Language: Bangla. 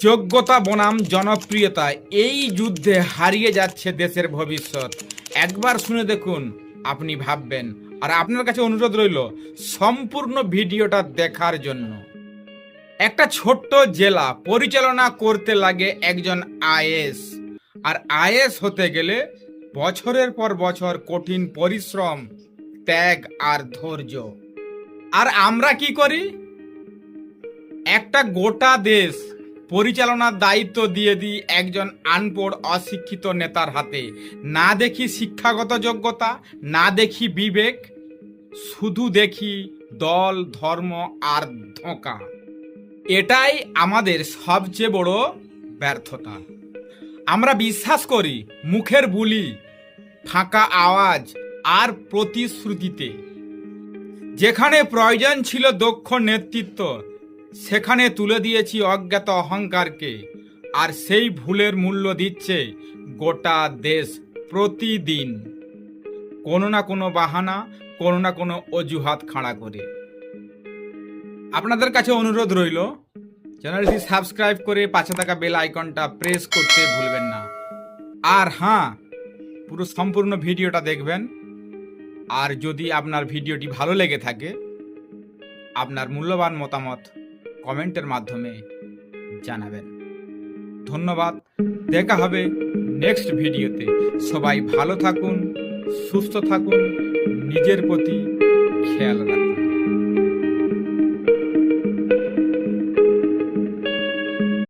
যোগ্যতা বনাম জনপ্রিয়তা, এই যুদ্ধে হারিয়ে যাচ্ছে দেশের ভবিষ্যৎ। একবার শুনে দেখুন, আপনি ভাববেন। আর আপনার কাছে অনুরোধ রইল সম্পূর্ণ ভিডিওটা দেখার জন্য। একটা ছোট্ট জেলা পরিচালনা করতে লাগে একজন আইএএস, আর আইএএস হতে গেলে বছরের পর বছর কঠিন পরিশ্রম, ত্যাগ আর ধৈর্য। আর আমরা কি করি? একটা গোটা দেশ পরিচালনার দায়িত্ব দিয়ে দিই একজন আনপড় অশিক্ষিত নেতার হাতে। না দেখি শিক্ষাগত যোগ্যতা, না দেখি বিবেক, শুধু দেখি দল, ধর্ম আর ধোঁকা। এটাই আমাদের সবচেয়ে বড় ব্যর্থতা। আমরা বিশ্বাস করি মুখের বুলি, ফাঁকা আওয়াজ আর প্রতিশ্রুতিতে। যেখানে প্রয়োজন ছিল দক্ষ নেতৃত্ব, সেখানে তুলে দিয়েছি অজ্ঞাত অহংকারকে। আর সেই ভুলের মূল্য দিচ্ছে গোটা দেশ প্রতিদিন, কোনো না কোনো বাহানা, কোনো না কোনো অজুহাত খাড়া করে। আপনাদের কাছে অনুরোধ রইল চ্যানেলটি সাবস্ক্রাইব করে পাশে থাকা বেল আইকনটা প্রেস করতে ভুলবেন না। আর হ্যাঁ, পুরো সম্পূর্ণ ভিডিওটা দেখবেন। আর যদি আপনার ভিডিওটি ভালো লেগে থাকে, আপনার মূল্যবান মতামত কমেন্টের মাধ্যমে জানাবেন। ধন্যবাদ, দেখা হবে নেক্সট ভিডিওতে। সবাই ভালো থাকুন, সুস্থ থাকুন, নিজের প্রতি খেয়াল রাখুন।